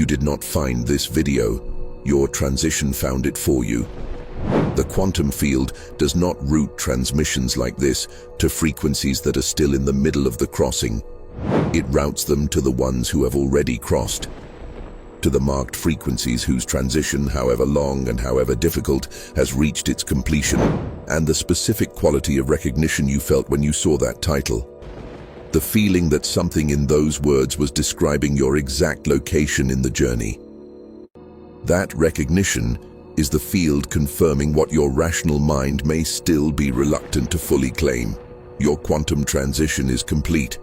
You did not find this video. Your transition found it for you. The quantum field does not route transmissions like this to frequencies that are still in the middle of the crossing. It routes them to the ones who have already crossed, to the marked frequencies whose transition, however long and however difficult, has reached its completion, and the specific quality of recognition you felt when you saw that title. The feeling that something in those words was describing your exact location in the journey. That recognition is the field confirming what your rational mind may still be reluctant to fully claim. Your quantum transition is complete,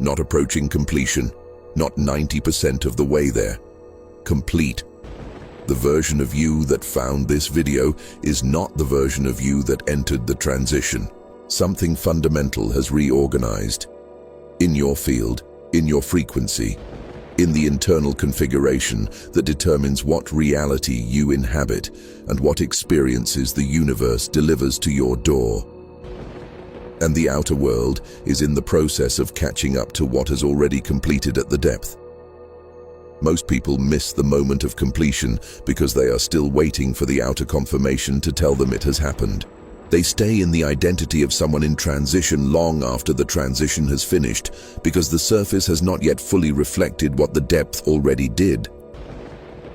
not approaching completion, not 90% of the way there. Complete. The version of you that found this video is not the version of you that entered the transition. Something fundamental has reorganized. In your field, in your frequency, in the internal configuration that determines what reality you inhabit and what experiences the universe delivers to your door. And the outer world is in the process of catching up to what has already completed at the depth. Most people miss the moment of completion because they are still waiting for the outer confirmation to tell them it has happened. They stay in the identity of someone in transition long after the transition has finished because the surface has not yet fully reflected what the depth already did.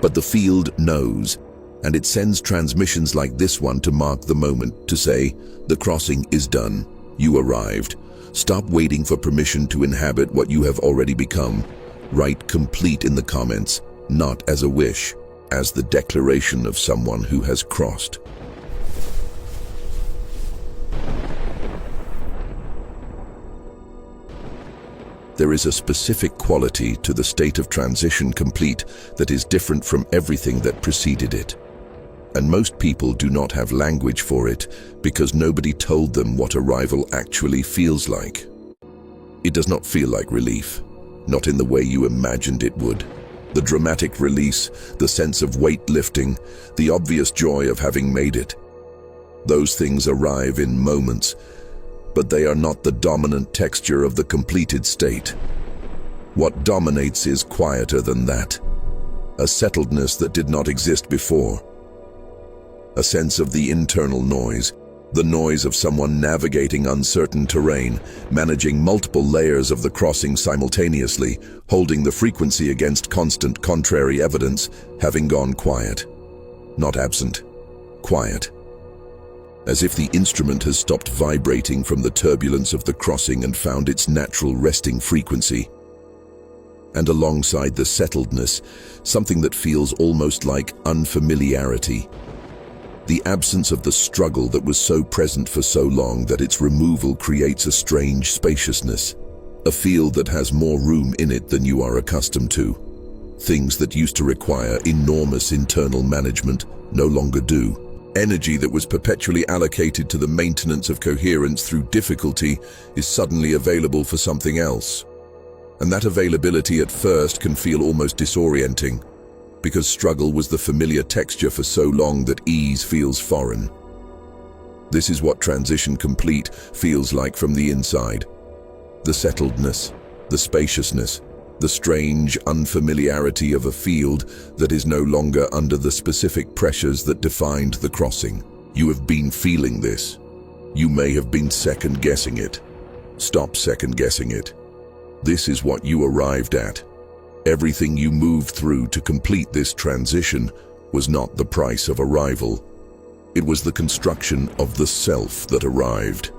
But the field knows, and it sends transmissions like this one to mark the moment, to say, the crossing is done, you arrived. Stop waiting for permission to inhabit what you have already become. Write complete in the comments, not as a wish, as the declaration of someone who has crossed. There is a specific quality to the state of transition complete that is different from everything that preceded it. And most people do not have language for it because nobody told them what arrival actually feels like. It does not feel like relief, not in the way you imagined it would. The dramatic release, the sense of weight lifting, the obvious joy of having made it. Those things arrive in moments, but they are not the dominant texture of the completed state. What dominates is quieter than that. A settledness that did not exist before. A sense of the internal noise, the noise of someone navigating uncertain terrain, managing multiple layers of the crossing simultaneously, holding the frequency against constant contrary evidence, having gone quiet. Not absent, quiet. As if the instrument has stopped vibrating from the turbulence of the crossing and found its natural resting frequency. And alongside the settledness, something that feels almost like unfamiliarity. The absence of the struggle that was so present for so long that its removal creates a strange spaciousness. A field that has more room in it than you are accustomed to. Things that used to require enormous internal management no longer do. Energy that was perpetually allocated to the maintenance of coherence through difficulty is suddenly available for something else. And that availability at first can feel almost disorienting, because struggle was the familiar texture for so long that ease feels foreign. This is what transition complete feels like from the inside. The settledness, the spaciousness, the strange unfamiliarity of a field that is no longer under the specific pressures that defined the crossing. You have been feeling this. You may have been second-guessing it. Stop second-guessing it. This is what you arrived at. Everything you moved through to complete this transition was not the price of arrival. It was the construction of the self that arrived.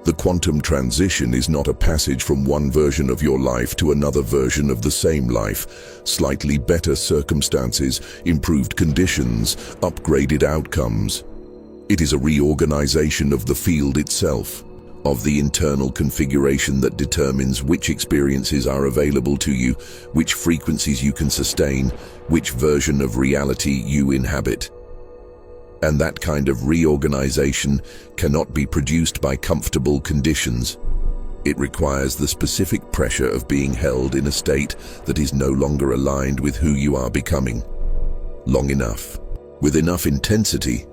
The quantum transition is not a passage from one version of your life to another version of the same life, slightly better circumstances, improved conditions, upgraded outcomes. It is a reorganization of the field itself, of the internal configuration that determines which experiences are available to you, which frequencies you can sustain, which version of reality you inhabit. And that kind of reorganization cannot be produced by comfortable conditions. It requires the specific pressure of being held in a state that is no longer aligned with who you are becoming. Long enough, with enough intensity,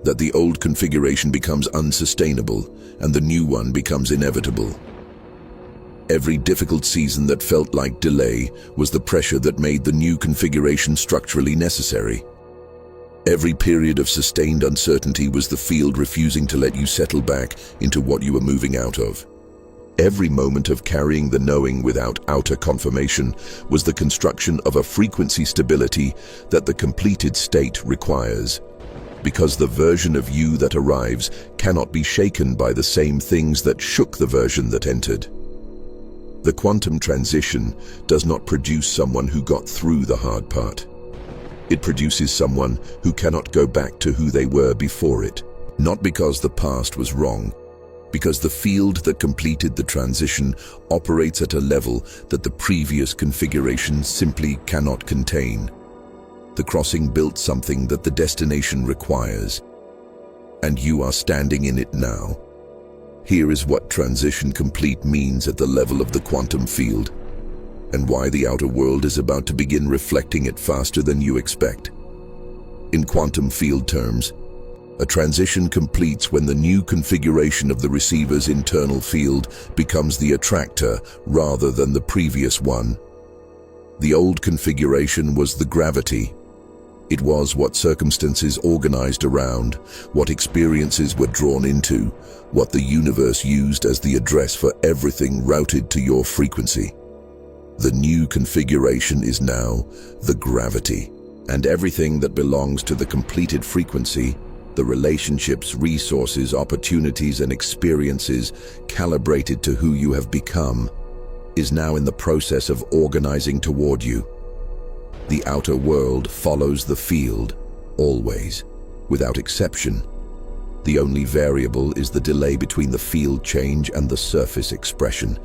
that the old configuration becomes unsustainable and the new one becomes inevitable. Every difficult season that felt like delay was the pressure that made the new configuration structurally necessary. Every period of sustained uncertainty was the field refusing to let you settle back into what you were moving out of. Every moment of carrying the knowing without outer confirmation was the construction of a frequency stability that the completed state requires. Because the version of you that arrives cannot be shaken by the same things that shook the version that entered. The quantum transition does not produce someone who got through the hard part. It produces someone who cannot go back to who they were before it. Not because the past was wrong, because the field that completed the transition operates at a level that the previous configuration simply cannot contain. The crossing built something that the destination requires, and you are standing in it now. Here is what transition complete means at the level of the quantum field, and why the outer world is about to begin reflecting it faster than you expect. In quantum field terms, a transition completes when the new configuration of the receiver's internal field becomes the attractor rather than the previous one. The old configuration was the gravity. It was what circumstances organized around, what experiences were drawn into, what the universe used as the address for everything routed to your frequency. The new configuration is now the gravity, and everything that belongs to the completed frequency, the relationships, resources, opportunities, and experiences calibrated to who you have become, is now in the process of organizing toward you. The outer world follows the field, always, without exception. The only variable is the delay between the field change and the surface expression,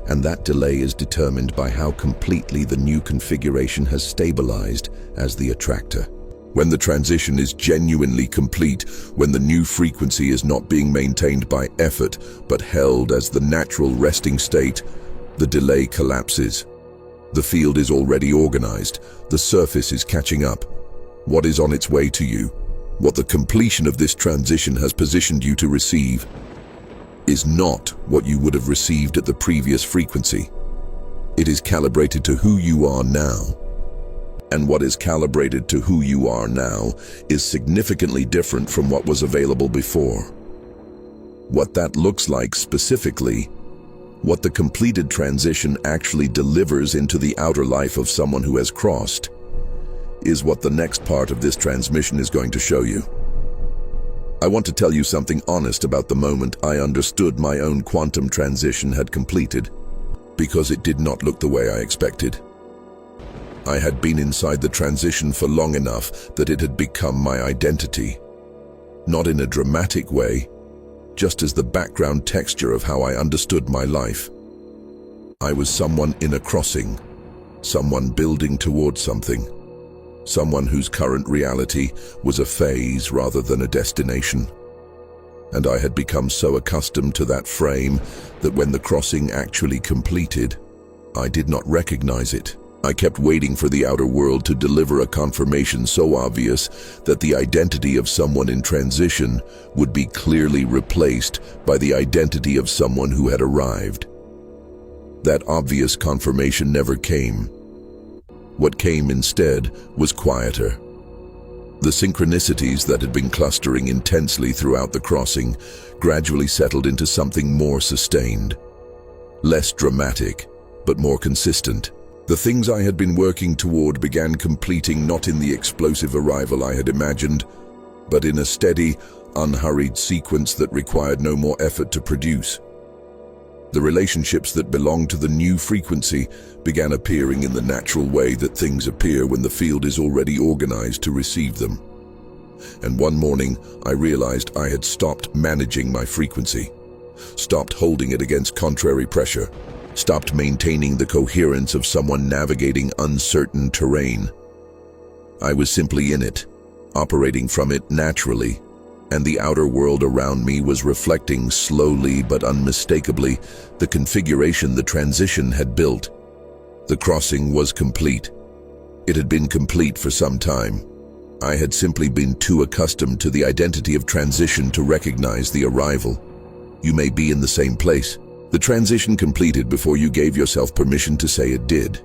and that delay is determined by how completely the new configuration has stabilized as the attractor. When the transition is genuinely complete, when the new frequency is not being maintained by effort but held as the natural resting state, the delay collapses. The field is already organized, the surface is catching up. What is on its way to you, what the completion of this transition has positioned you to receive, is not what you would have received at the previous frequency. It is calibrated to who you are now. And what is calibrated to who you are now is significantly different from what was available before. What that looks like specifically, what the completed transition actually delivers into the outer life of someone who has crossed, is what the next part of this transmission is going to show you. I want to tell you something honest about the moment I understood my own quantum transition had completed, because it did not look the way I expected. I had been inside the transition for long enough that it had become my identity. Not in a dramatic way, just as the background texture of how I understood my life. I was someone in a crossing, someone building towards something, someone whose current reality was a phase rather than a destination. And I had become so accustomed to that frame that when the crossing actually completed, I did not recognize it. I kept waiting for the outer world to deliver a confirmation so obvious that the identity of someone in transition would be clearly replaced by the identity of someone who had arrived. That obvious confirmation never came. What came instead was quieter. The synchronicities that had been clustering intensely throughout the crossing gradually settled into something more sustained. Less dramatic, but more consistent. The things I had been working toward began completing not in the explosive arrival I had imagined, but in a steady, unhurried sequence that required no more effort to produce. The relationships that belonged to the new frequency began appearing in the natural way that things appear when the field is already organized to receive them. And one morning, I realized I had stopped managing my frequency, stopped holding it against contrary pressure, stopped maintaining the coherence of someone navigating uncertain terrain. I was simply in it, operating from it naturally, and the outer world around me was reflecting slowly but unmistakably the configuration the transition had built. The crossing was complete. It had been complete for some time. I had simply been too accustomed to the identity of transition to recognize the arrival. You may be in the same place, The transition completed before you gave yourself permission to say it did.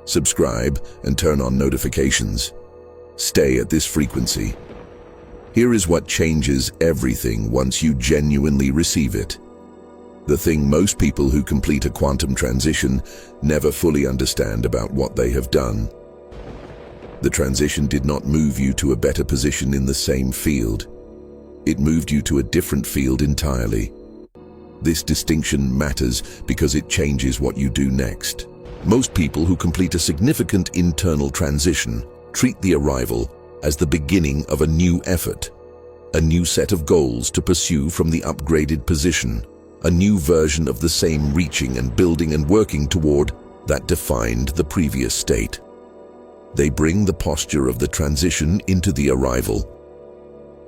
Subscribe and turn on notifications. Stay at this frequency. Here is what changes everything once you genuinely receive it. The thing most people who complete a quantum transition never fully understand about what they have done. The transition did not move you to a better position in the same field. It moved you to a different field entirely. This distinction matters because it changes what you do next. Most people who complete a significant internal transition treat the arrival as the beginning of a new effort, a new set of goals to pursue from the upgraded position, a new version of the same reaching and building and working toward that defined the previous state. They bring the posture of the transition into the arrival.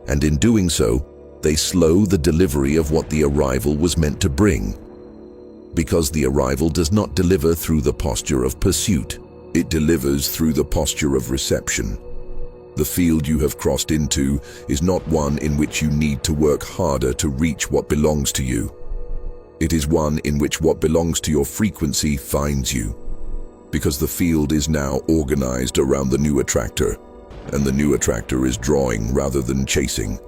And in doing so, they slow the delivery of what the arrival was meant to bring. Because the arrival does not deliver through the posture of pursuit, it delivers through the posture of reception. The field you have crossed into is not one in which you need to work harder to reach what belongs to you. It is one in which what belongs to your frequency finds you. Because the field is now organized around the new attractor, and the new attractor is drawing rather than chasing.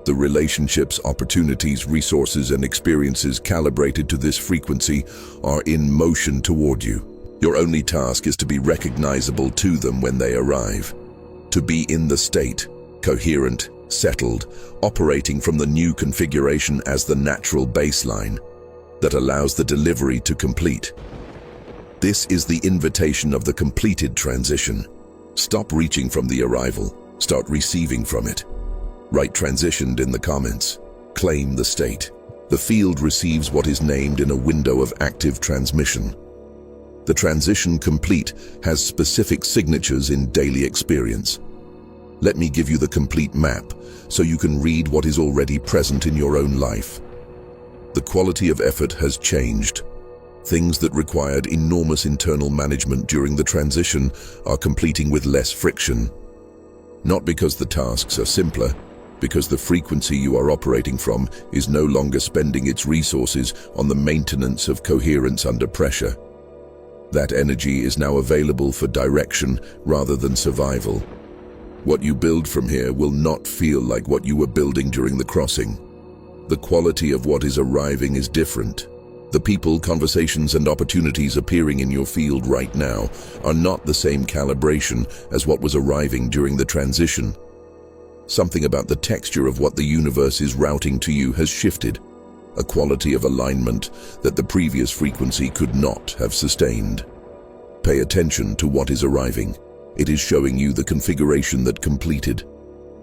The relationships, opportunities, resources, and experiences calibrated to this frequency are in motion toward you. Your only task is to be recognizable to them when they arrive. To be in the state, coherent, settled, operating from the new configuration as the natural baseline that allows the delivery to complete. This is the invitation of the completed transition. Stop reaching from the arrival. Start receiving from it. Write transitioned in the comments. Claim the state. The field receives what is named in a window of active transmission. The transition complete has specific signatures in daily experience. Let me give you the complete map so you can read what is already present in your own life. The quality of effort has changed. Things that required enormous internal management during the transition are completing with less friction. Not because the tasks are simpler, because the frequency you are operating from is no longer spending its resources on the maintenance of coherence under pressure. That energy is now available for direction rather than survival. What you build from here will not feel like what you were building during the crossing. The quality of what is arriving is different. The people, conversations, and opportunities appearing in your field right now are not the same calibration as what was arriving during the transition. Something about the texture of what the universe is routing to you has shifted, a quality of alignment that the previous frequency could not have sustained. Pay attention to what is arriving. It is showing you the configuration that completed,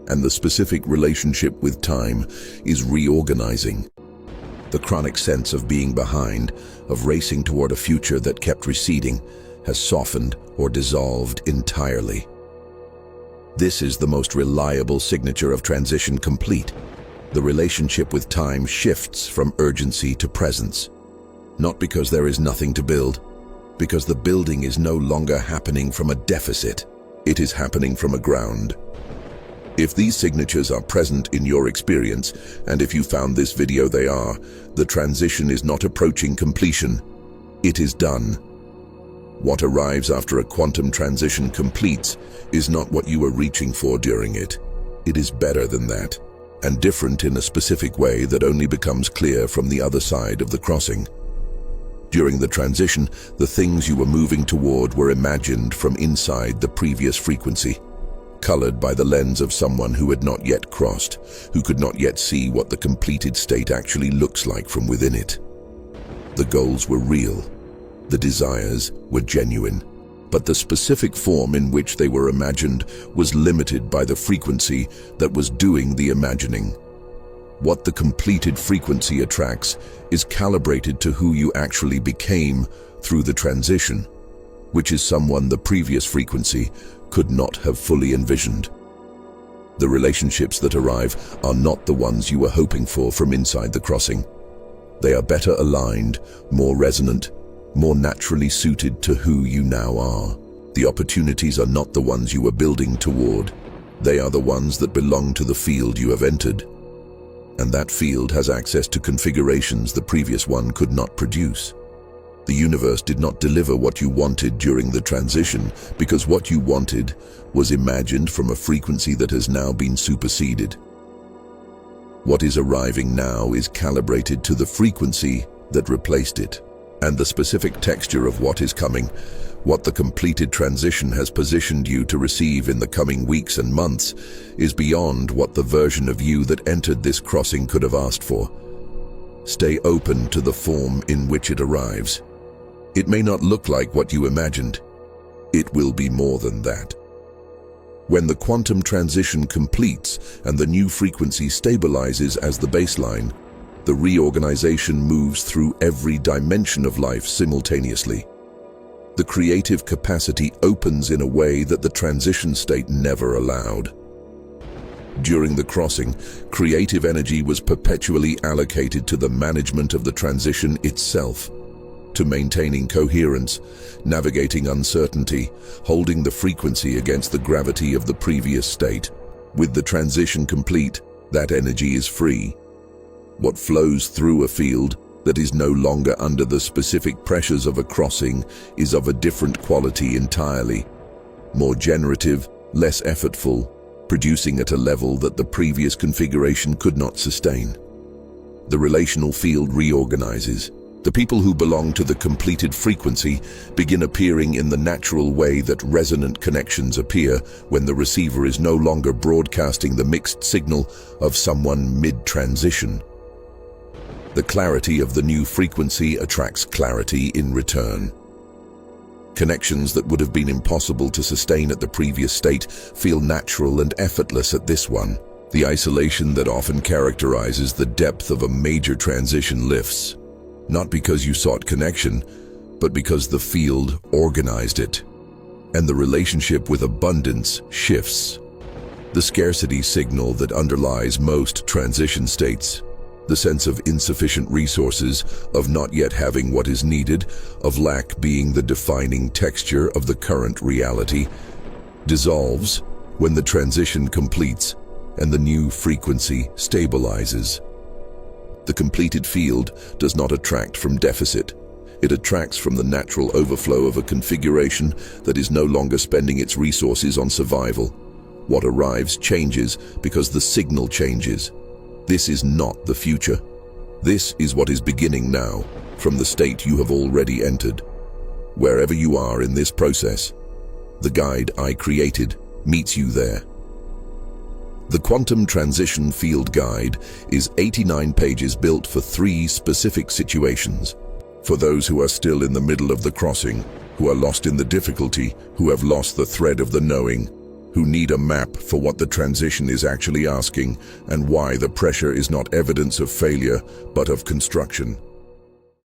and the specific relationship with time is reorganizing. The chronic sense of being behind, of racing toward a future that kept receding, has softened or dissolved entirely. This is the most reliable signature of transition complete. The relationship with time shifts from urgency to presence. Not because there is nothing to build, because the building is no longer happening from a deficit. It is happening from a ground. If these signatures are present in your experience, and if you found this video they are, the transition is not approaching completion. It is done. What arrives after a quantum transition completes is not what you were reaching for during it. It is better than that, and different in a specific way that only becomes clear from the other side of the crossing. During the transition, the things you were moving toward were imagined from inside the previous frequency, colored by the lens of someone who had not yet crossed, who could not yet see what the completed state actually looks like from within it. The goals were real. The desires were genuine, but the specific form in which they were imagined was limited by the frequency that was doing the imagining. What the completed frequency attracts is calibrated to who you actually became through the transition, which is someone the previous frequency could not have fully envisioned. The relationships that arrive are not the ones you were hoping for from inside the crossing. They are better aligned, more resonant, more naturally suited to who you now are. The opportunities are not the ones you were building toward. They are the ones that belong to the field you have entered. and that field has access to configurations the previous one could not produce. The universe did not deliver what you wanted during the transition because what you wanted was imagined from a frequency that has now been superseded. What is arriving now is calibrated to the frequency that replaced it, and the specific texture of what is coming, what the completed transition has positioned you to receive in the coming weeks and months, is beyond what the version of you that entered this crossing could have asked for. Stay open to the form in which it arrives. It may not look like what you imagined. It will be more than that. When the quantum transition completes and the new frequency stabilizes as the baseline, the reorganization moves through every dimension of life simultaneously. The creative capacity opens in a way that the transition state never allowed. During the crossing, creative energy was perpetually allocated to the management of the transition itself, to maintaining coherence, navigating uncertainty, holding the frequency against the gravity of the previous state. With the transition complete, that energy is free. What flows through a field that is no longer under the specific pressures of a crossing is of a different quality entirely, more generative, less effortful, producing at a level that the previous configuration could not sustain. The relational field reorganizes. The people who belong to the completed frequency begin appearing in the natural way that resonant connections appear when the receiver is no longer broadcasting the mixed signal of someone mid-transition. The clarity of the new frequency attracts clarity in return. Connections that would have been impossible to sustain at the previous state feel natural and effortless at this one. The isolation that often characterizes the depth of a major transition lifts. Not because you sought connection, but because the field organized it, and the relationship with abundance shifts. The scarcity signal that underlies most transition states, the sense of insufficient resources, of not yet having what is needed, of lack being the defining texture of the current reality, dissolves when the transition completes and the new frequency stabilizes. The completed field does not attract from deficit. It attracts from the natural overflow of a configuration that is no longer spending its resources on survival. What arrives changes because the signal changes. This is not the future. This is what is beginning now, from the state you have already entered. Wherever you are in this process, the guide I created meets you there. The Quantum Transition Field Guide is 89 pages built for 3 specific situations. For those who are still in the middle of the crossing, who are lost in the difficulty, who have lost the thread of the knowing, who need a map for what the transition is actually asking and why the pressure is not evidence of failure but of construction.